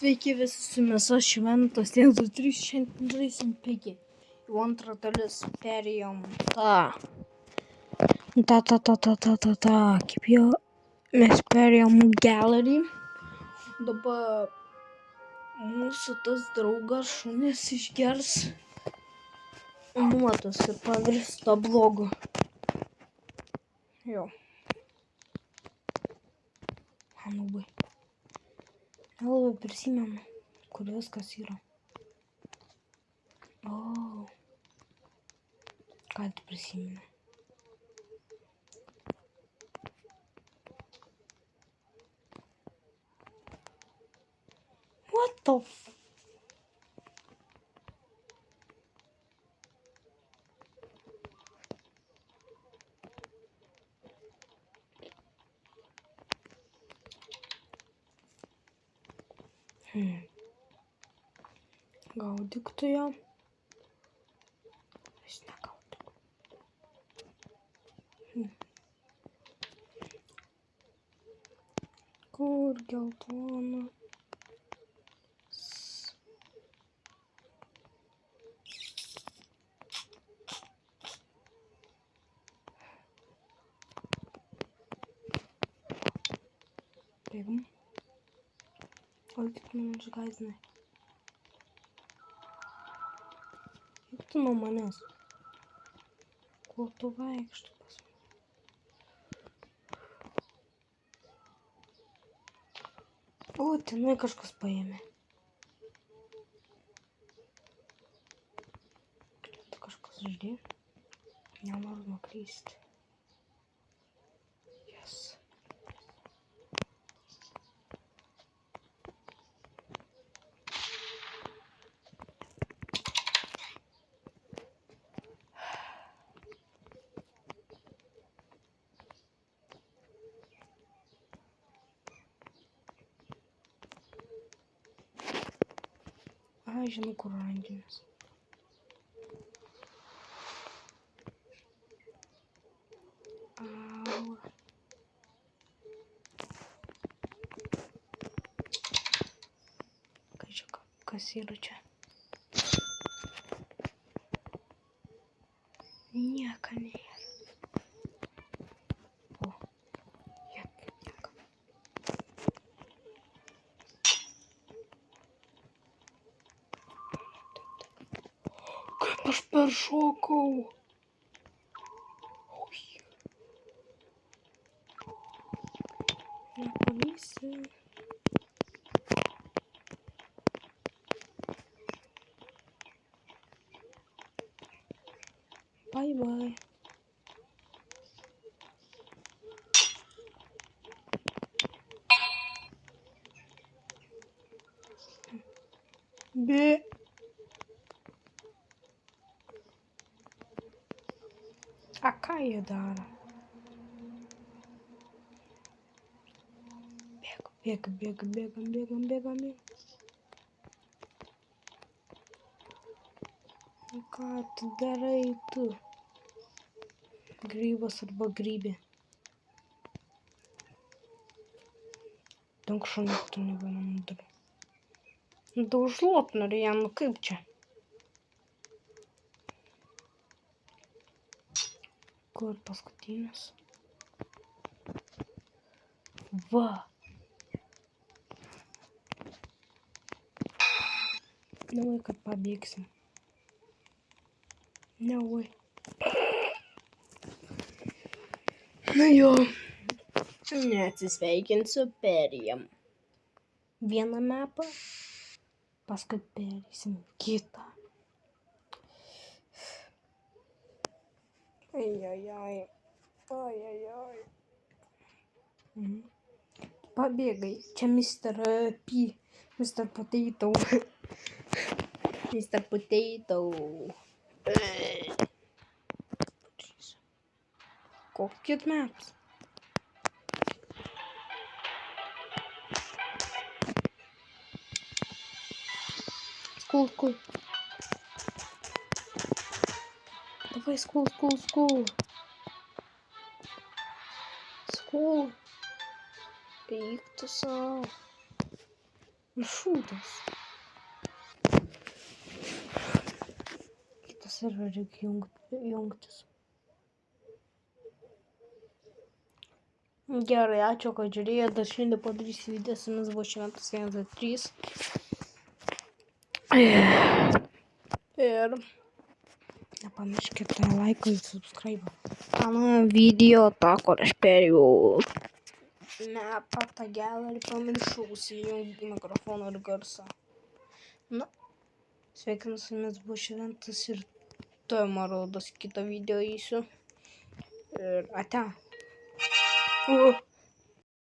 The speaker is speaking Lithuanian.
Sveiki visi su jumis, aš Šventas 1-2-3, šiandien žaisim Piggy. Jau antrą dalis perėjom kaip jo, mes perėjom Gallery. Dabar mūsų tas draugas šunis išgers nuotus ir pavirs to blogu. Jo. Labai. Nelabai prisimenu, kur viskas yra. O. Ką tu prisimeni? What the f... Gaudyk tu ją. Aš negaudyk. Kur geltona? Bėgam. Oi, kaip man išgąsdinai. Kaip tu nuo manęs? Kuo tu vaikštai pas mane? O, tenai kažkas paėmė. Tu kažkas žaidė? Nenoriu nuklysti. Yes. Ai, žinau, kur rankinės. Au. Kas yra čia? Nieko nėra. O. Jep, nieko. Kaip aš peršokau. Oi. Nepavysi. Bye bye. Be. A ką jie daro? Bėgam. Ką tu darai tu? Grybas arba grybė. Daug šunų tu nebemanau darai. Daužlot norėjau, nu kaip čia? Kur paskutinis? Va. Nevai, kad pabėgsim. Nevai. Na jo. Neatsisveikinsiu, perėjom vieną mapą, paskui perėsim kitą. Ai. Pabėgai. Čia Mr. P. Mr. Potato. Mr. Potato. Kokit maps? School. Давай, school. School. Eik tu savo. Maršrutas. Kitą serverį reikia jungtis. Gerai, ačiū, kad žiūrėjote. Dar šiandien padarysiu video, su jumis buvo Šventas 123. Ir nepamirškite laiko ir subscribe. Mano video tą, kur aš perėjau mapą, tą gelą ir pamiršau įjungti mikrofoną ir garsą. Na, sveikinu, su jumis buvo Šventas ir tuoj man rodos kitą video įsiu. Ir ate.